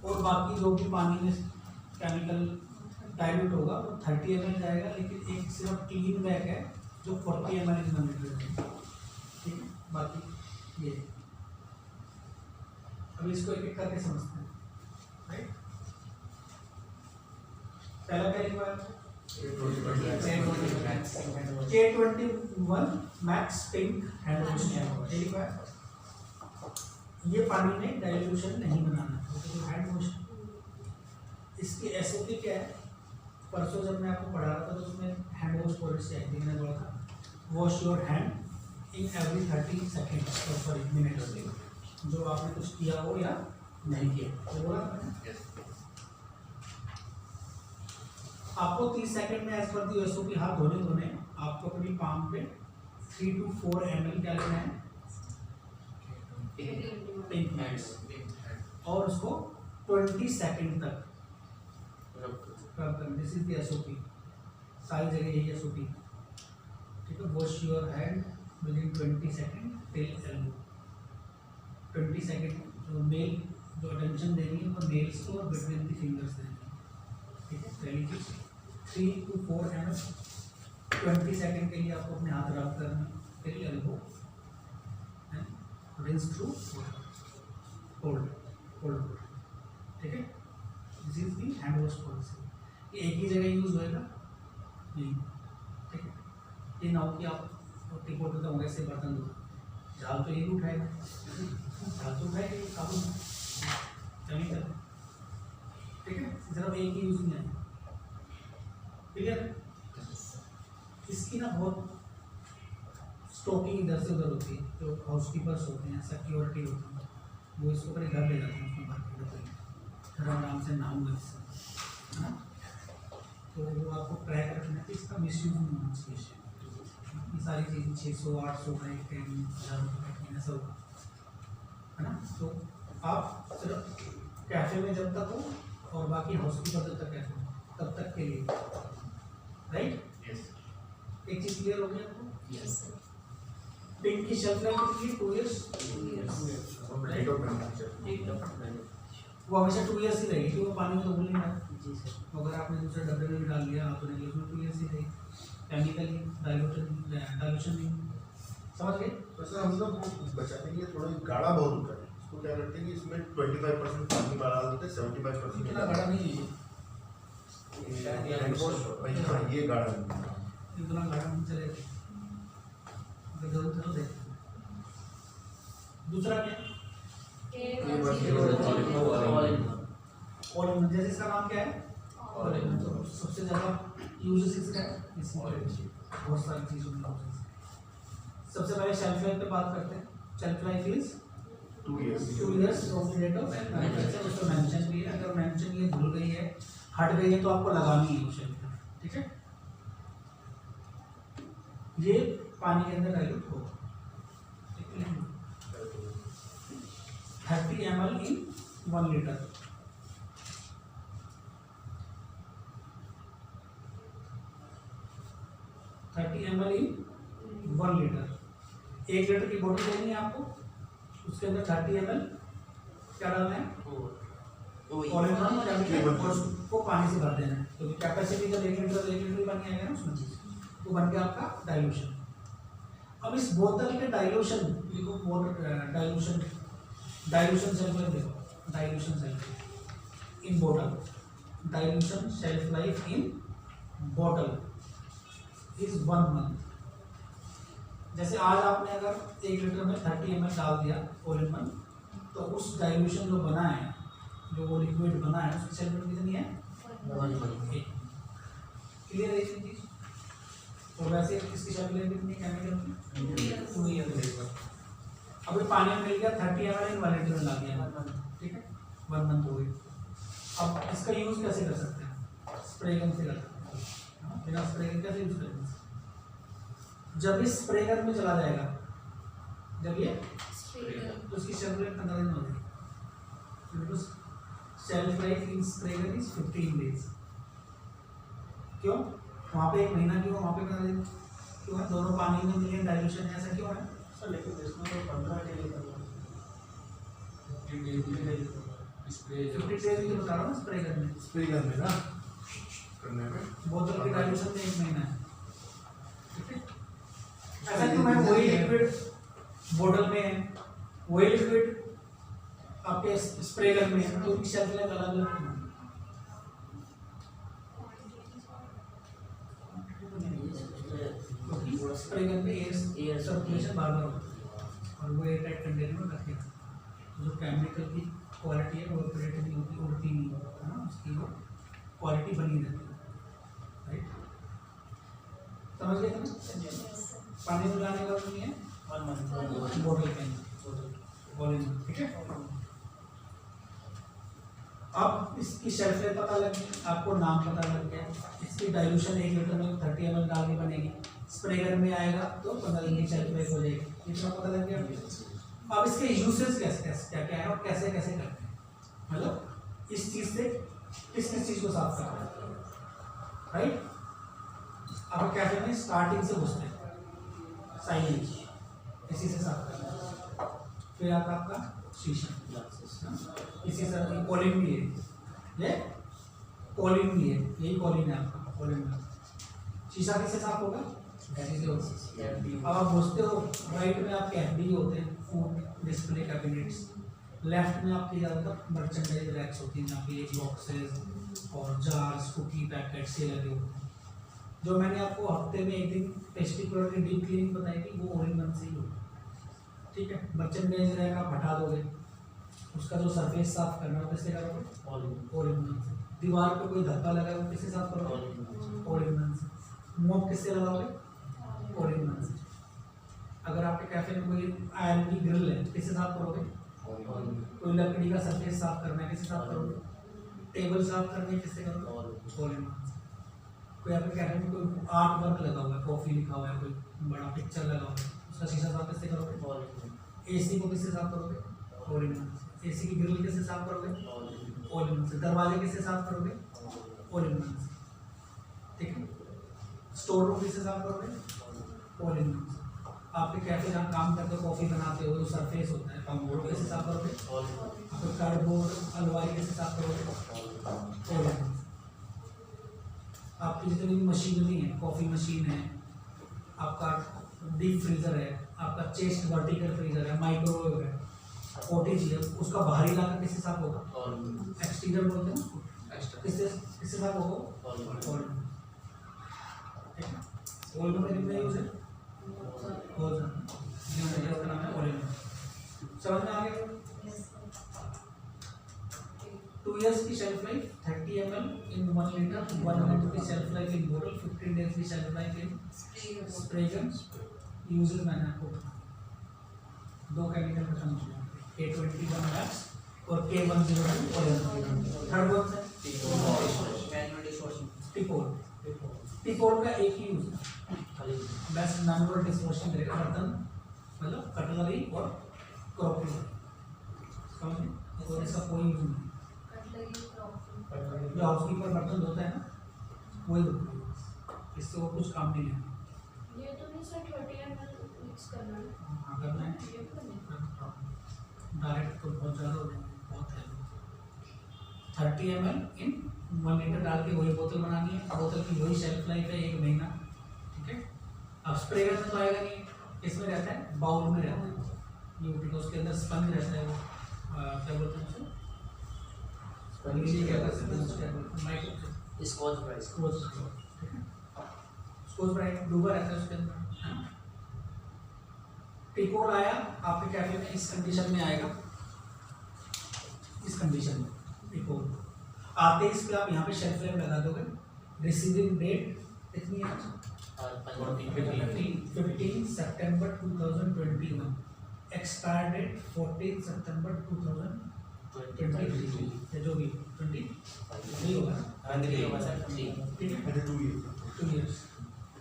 और बाकी जो भी पानी में केमिकल डाइल्यूट होगा वो 30 ml जाएगा, लेकिन एक सिर्फ क्लीन बैग है जो 40 ml इन 1 लीटर है। ठीक है, बाकी ये अभी इसको एक एक करके समझते हैं। राइट, पहला क्या लिखा है? K21 max pink hand wash ये लिखा है। ये पानी में डाइल्यूशन नहीं बनाना, तो हैंड वॉश। इसकी एसओपी क्या है? परसों जब मैं आपको पढ़ा रहा था तो उसमें हैंड वॉश पॉलिसी आई थी, मैंने बोला था wash your hand in every 30 second, sorry minute, जो आपने कुछ किया हो या नहीं किया, तो बोला मैंने। आपको 30 सेकेंड में एज पर दी एसओपी हाथ धोने आपको अपनी पाम पे 3 to 4 ml क्या लेना है? पिंक मैक्स, और उसको 20 सेकेंड तक दिस इज द एसओपी, सारी जगह यही एसओपी। ठीक है, wash your hand with in 20 second till elbow. 20 second जो नेल जो अटेंशन देनी है वो नेल्स को और बिटवीन द फिंगर्स देनी है। ठीक है, पहली चीज 3 to 4 ml 20 सेकेंड के लिए आपको अपने हाथ रब करना till elbow, rinse through hold. ठीक है, this is the hand wash policy. ये एक ही जगह यूज होएगा नहीं। ठीक है, ये ना हो कि आप टिपोट का वैसे बर्तन दो, झाल तो यही उठाएगा, झाल तो उठाएगा ये साबुन केमिकल। ठीक है, सिर्फ एक ही यूज में है। क्लियर? इसकी ना बहुत स्टॉकिंग इधर से उधर होती है, जो हाउसकीपर्स होते हैं, सिक्योरिटी होती है, वो इसको अपने घर ले जाते हैं, उसमें भर के रखते हैं, घर आराम से नाम है ना। तो वो आपको ट्रैक रखना है कि इसका मिसयूज नहीं होना चाहिए। ये सारी चीज़ें 600 800 का एक टाइम 1000 रुपये का ऐसा होगा, है ना। तो आप सिर्फ कैफ़े में जब तक हो और बाकी हाउसकीपर जब तक कैफे हो तब तक के लिए, राइट। एक चीज़ क्लियर हो गई आपको? यस। पिंक की शेल्फ लाइफ कितनी? 2 इयर्स। वो हमेशा 2 इयर्स ही रहेगी, वो पानी में तो भूल नहीं रहा जी सर। अगर आपने दूसरे डब्बे में भी डाल लिया तो नहीं, उसमें 2 इयर्स ही रहेगी। केमिकली डाइल्यूशन नहीं, समझ गए? वैसे हम लोग बचाने के लिए थोड़ा गाढ़ा बहुत होता है, इसको क्या करते हैं कि इसमें 25% पानी डाल देते हैं, 75% इतना बड़ा नहीं है ये गाढ़ा नहीं है। इतना गाढ़ा नहीं चलेगा, जरूरत है तो देख। दूसरा क्या है? और जैसे इसका नाम क्या है? तो सबसे ज़्यादा यूजेस इसका है, इसमें बहुत सारी चीज़ों में यूजेस। सबसे पहले शेल्फ लाइफ पे बात करते हैं। Shelf life is 2 years. 2 years from the date of manufacture. उसको मेंशन भी है, अगर मेंशन ये भूल गई है, हट गई है, तो आपको लगानी है वो शेल्फ लाइफ। ठीक है, ये पानी के अंदर डाइल्यूट होगा। 30 ml in 1 लीटर। एक लीटर की बोतल लेनी है आपको, उसके अंदर 30 ml क्या डालना है? पॉलीथीन और उसको पानी से भर देना है, क्योंकि कैपेसिटी जब 1 लीटर ही बन के आएगा ना उसमें, तो बन गया आपका डाइल्यूशन। अब इस बोतल के डाइल्यूशन देखो, डाइल्यूशन शेल्फ लाइफ देखो, डाइल्यूशन शेल्फ इन बोतल, डाइल्यूशन शेल्फ लाइफ इन बोतल इज 1 मंथ। जैसे आज आपने अगर 1 लीटर में 30 ml डाल दिया ऑल इन वन, तो उस डाइल्यूशन जो बना है, जो वो लिक्विड बना है, उसकी शेल्फ लाइफ कितनी है? 1 मंथ। क्लियर है ये चीज? और वैसे इसकी शेल्फ लाइफ कितनी केमिकल की? 2 ईयर। अब ये पानी में मिल गया, 30 ml इन 1 लीटर में डाल दिया, ठीक है, 1 मंथ हो गई। अब इसका यूज कैसे कर सकते हैं? स्प्रे गन से कर सकते हैं। बिना स्प्रे गन कैसे यूज करेंगे? जब इस स्प्रे गन में चला जाएगा, जब ये तो उसकी शेल्फ लाइफ 15 दिन हो गई। Shelf life in spray gun is 15 days. क्यों? वहाँ पे 1 महीना क्यों, वहाँ पे 15 दिन क्यों है? दोनों पानी में मिले डाइल्यूशन, ऐसा क्यों है? सर लेकिन इसमें तो 15 डेली करना है, स्प्रे 50 डेज की बता रहा हूँ स्प्रे करने, स्प्रे करने ना करने में बोतल के डाइल्यूशन में 1 महीना है, ठीक है। ऐसा क्यों है, वही लिक्विड बोतल में है, वही लिक्विड आपके स्प्रे गन में है, तो उनकी शेल्फ लाइफ अलग अलग है। स्प्रे गन में एयर सर्कुलेशन बार बार होता है और वो एयर टाइट कंटेनर में रखेगा, जो केमिकल की क्वालिटी है वो ऑपरेट नहीं होती, उड़ती नहीं होती है ना, उसकी वो क्वालिटी बनी रहती है, राइट। समझ गए ना? पानी में लाने का नहीं है, 1 मंथ बोतल के अंदर, ठीक है। अब इसकी शेल्फ लाइफ पता लग गई, आपको नाम पता लग गया, इसकी डाइल्यूशन 1 लीटर में 30 ml डाल के बनेगी, स्प्रे गन में आएगा तो 15 दिन की शेल्फ लाइफ हो जाएगी, इतना पता लग गया। अब इसके यूसेज क्या क्या है और कैसे कैसे करते हैं, मतलब इस चीज से किस किस चीज को साफ करते हैं, राइट। अब कैफे में स्टार्टिंग से घुसते हैं, साइलेंस इसी से साफ करना है, फिर आता आपका शीशा, इसी से कॉलिन भी है, ये कॉलिन भी है, यही कॉलिन है आपका कॉलिन में। शीशा कैसे साफ होगा, ऐसे से होगा। अब आप घुसते हो, राइट में आपके एफडी होते हैं, फूड डिस्प्ले कैबिनेट्स, लेफ्ट में आपकी ज़्यादातर मर्चेंडाइज रैक्स होती हैं, जहाँ पे बॉक्सेस और जार्स, कुकी पैकेट्स ये लगे होते हैं। जो मैंने आपको हफ्ते में 1 दिन टेस्टिकुलर की डीप क्लीनिंग बताई थी, वो ओरिन से ही होगी, ठीक है। मर्चेंडाइज रैक आप हटा दोगे, उसका जो सरफेस साफ करना है किससे करोगे, ओरिन से। दीवार पे कोई धब्बा लगा है वो किससे साफ करोगे, ओरिन से। मोप किससे लगाओगे, ओरिन से। अगर आपके कैफे में कोई आयरन की ग्रिल है किससे साफ करोगे, कोई लकड़ी का सरफेस साफ करना है किससे साफ करोगे, टेबल साफ करनी है किससे करोगे, ओरिन से। कोई आपके कैफे में कोई आर्ट वर्क लगा हुआ है, कॉफी लिखा हुआ है, कोई बड़ा पिक्चर लगा हुआ है, उसका शीशा साफ किससे करोगे, एसी को किससे साफ करोगे, ओरिन से। एसी की ग्रिल किससे साफ करोगे, ओरिन से। दरवाजे किससे साफ करोगे, ओरिन से, ठीक है। स्टोर रूम किससे साफ करोगे, ओरिन से। आपके कैफे जहाँ काम करते हो, कॉफी बनाते हो, जो सरफेस होता है काउंटर कैसे साफ करोगे, आपके कार्डबोर्ड अलमारी कैसे साफ करोगे, ओरिन से। आपकी जितनी भी मशीनरी है, कॉफ़ी मशीन है, आपका डीप फ्रीज़र है, आपका चेस्ट वर्टिकल फ्रीज़र है, माइक्रोवेव है, ओटीजी है, उसका बाहरी इलाका किससे साफ होगा, एक्सटीरियर बोलते हैं उसको, किससे किससे साफ होगा, ओरिन में कितना यूज है, इसका नाम है ओरिन। समझ में आ गया। 2 years की shelf life, 30 ml in 1 liter, 1 minute की शेल्फ लाइफ इन बोतल, 15 days की shelf life in spray gun. Uses मैंने आपको बताया, 2 केमिकल खत्म हो गया, K21 मैक्स और K102 और थर्ड वन है टिपोल। टिपोल का एक ही यूज है, बस मैनुअल डिशवॉशिंग करेगा, बर्तन मतलब कटलरी और क्रॉकरी, समझ में, और इसका कोई यूज नहीं। जो हाउसकीपर बर्तन धोता है ना, वही धोता है, इससे वो कुछ काम नहीं है। ये तो नहीं सर 30 ml मिक्स करना है, हाँ करना है, डायरेक्ट तो बहुत ज़्यादा हो जाएंगे, बहुत है। 30 ml इन 1 लीटर डाल के वही बोतल बनानी है, बोतल की वही शेल्फ लाइफ है 1 महीना, ठीक है। अब स्प्रे में तो आएगा नहीं, इसमें रहता है बाउल में रहता है यूटी का, उसके अंदर स्पंज रहता है, वो क्या बोलते हैं उसे, स्कॉच ब्राइट डूबा रहता है उसके अंदर। टिपोल आया आपके कैफे में, इस कंडीशन में आएगा, इस कंडीशन में टिपोल आते इस पे आप यहाँ पे शेल्फ लाइफ लगा दोगे। रिसीविंग डेट कितनी है, 15 सितंबर 2021, एक्सपायर डेट 14 सितंबर 2023, जो भी 23 होगा ना, ठीक है, 2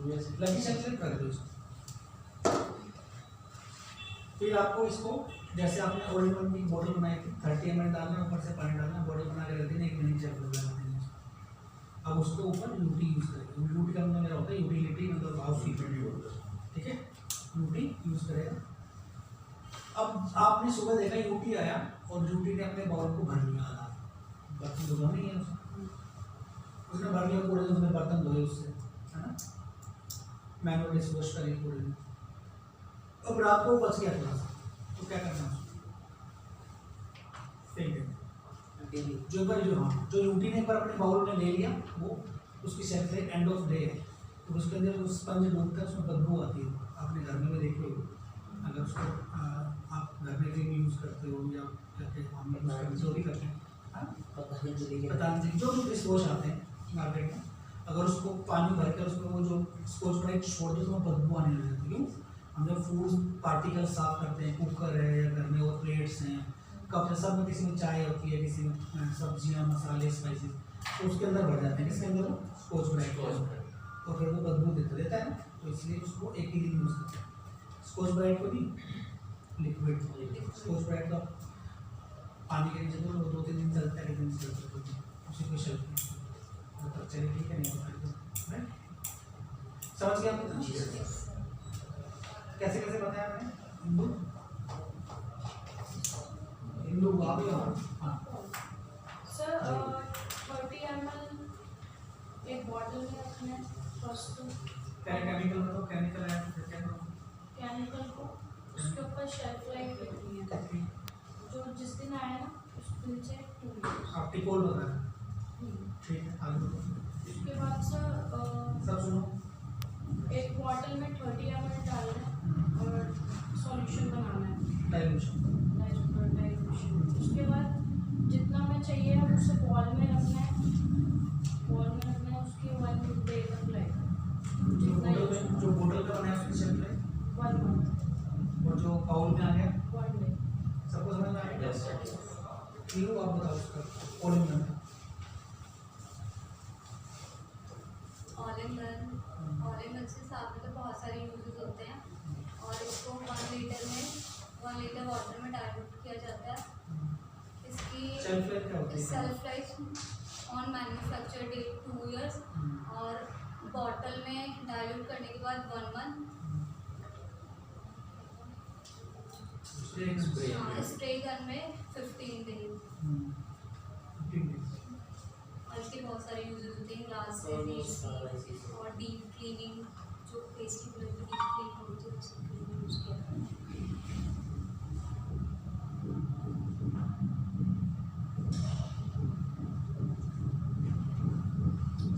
years लगी शेल्फ लाइफ कर दो इसको। फिर आपको इसको, जैसे आपने ओरिन वन की बोतल बनाई थी, 30 ml डालना, ऊपर से पानी डालना, बोतल बना के रख देना, 1 महीने शेल्फ लाइफ लगा देना। अब उसके ऊपर यूटी यूज़ करेगा, यूटी का मतलब मेरा होता है यूटिलिटी, मतलब हाउस कीपिंग, ठीक है, यूटी यूज़ करेगा। अब आपने सुबह देखा यूटी आया और यूटी ने अपने बाउल को भर लिया, किया पूरे दिन, उसमें बर्तन धोए उससे, है ना, मैनुअल डिश वॉश करी पूरे दिन। अब रात को बच गया थोड़ा सा, तो क्या करना है, फेंक देना। जो बार जो हाँ जो रूटीन एक बार अपने बाउल में ले लिया, वो उसकी shelf life end of day है, तो उसके अंदर जो स्पंज डूबता है उसमें बदबू आती है, आपने घर में भी देखे हो। अगर उसको आप घर में भी यूज़ करते हो या करते हम यूज़ करते जो भी करते हैं, पतंजलि जो भी फेस वॉश आते हैं मार्केट में, अगर उसको पानी भर कर उसमें वो जो स्कॉच ब्राइट छोड़ दो तो उसमें बदबू आने लग जाती है। क्यों? हम जब फूड पार्टिकल साफ करते हैं, कुकर है या घर में और प्लेट्स हैं, कप है, सब में किसी में चाय होती है, किसी में सब्जियां, मसाले, स्पाइसेस, तो उसके अंदर भर जाते हैं, किसके अंदर, स्कॉच ब्राइट, तो फिर वो बदबू देता है ना, तो इसलिए उसको एक ही दिन यूज़ करते हैं। स्कॉच ब्राइट को नहीं, लिक्विड स्कॉच ब्राइट का पानी के नीचे तो 2-3 दिन चलता है, कितने दिन चलता है, उसी को शेल्फ तो चलिए ठीक है, नहीं राइट, समझ गया आपने? कैसे कैसे बताया आपने? हिंदू आप ही हो? हाँ सर 30 ml एक बॉटल में रखना है फर्स्ट, केमिकल में तो केमिकल है, तो क्या करो? केमिकल को उसके ऊपर शेल्फ लाइफ लिखनी है, जो जिस दिन आया ना उस दिन से 2 years। आप टिकोल बता रहे हैं, ठीक है, आगे बताओ। उसके बाद सर सब सुनो, एक बॉटल में 30 ml डालना है और सॉल्यूशन बनाना है, डाइल्यूशन, डाइल्यूशन। उसके बाद जितना में चाहिए है उसे बॉल में रखना है, बॉल में रखना है, उसके 1 day तक लगेगा, जो बोतल का बनाया उसकी शेल्फ लाइफ, 1 month, और जो बाउल में आ गया 1 day। सबको समझ में आ गया? क्यों आप बताओ उसका पोलिंग नंबर। ऑलिव से साथ में तो बहुत सारे यूजेस होते हैं, और इसको 1 लीटर वाटर में डाइल्यूट किया जाता है। इसकी शेल्फ लाइफ क्या होती है? Self life on manufacture date 2 years, और बॉटल में डाइल्यूट करने के बाद 1 month, स्प्रे गन में 15 days। और इसके बहुत सारे यूजेस होते हैं, ग्लास से फेस और डीप क्लीनिंग, जो फेस की ब्लड की डीप क्लीनिंग होती है उसके लिए यूज़ किया जाता है।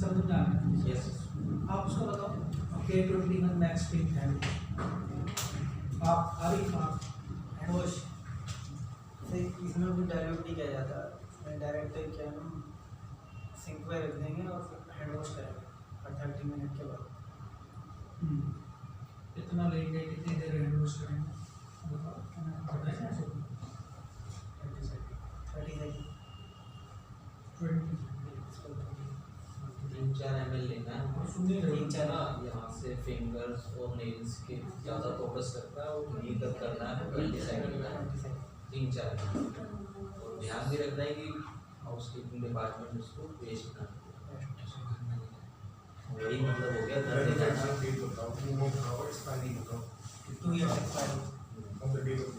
समझ में आ गया? यस। आप उसको बताओ K21 मैक्स पिंक है, आप अभी आप हैंडवॉश इसमें भी डाइल्यूट नहीं किया जाता, इसमें डायरेक्ट क्या है ना, सिंक पे रख देंगे और फिर हैंड वॉश करेंगे और 30 मिनट के बाद। कितना लेंगे, कितनी देर हैंडवॉश करेंगे, बताओ, बताइए ना सब। 30 सेकंड 20 3-4 ml लेना है, सुनिए तीन-चार ना, यहाँ से फिंगर्स और नेल्स के ज़्यादा फोकस करता है, और नहीं तक करना है 20 सेकंड में 3-4 मिनट। और ध्यान भी रखना है कि हाउसकीपिंग डिपार्टमेंट उसको वेस्ट ना करे। वही मतलब हो गया घर डेट बताओ, एक्सपायरी बताओ, 2 years expiry. On the date of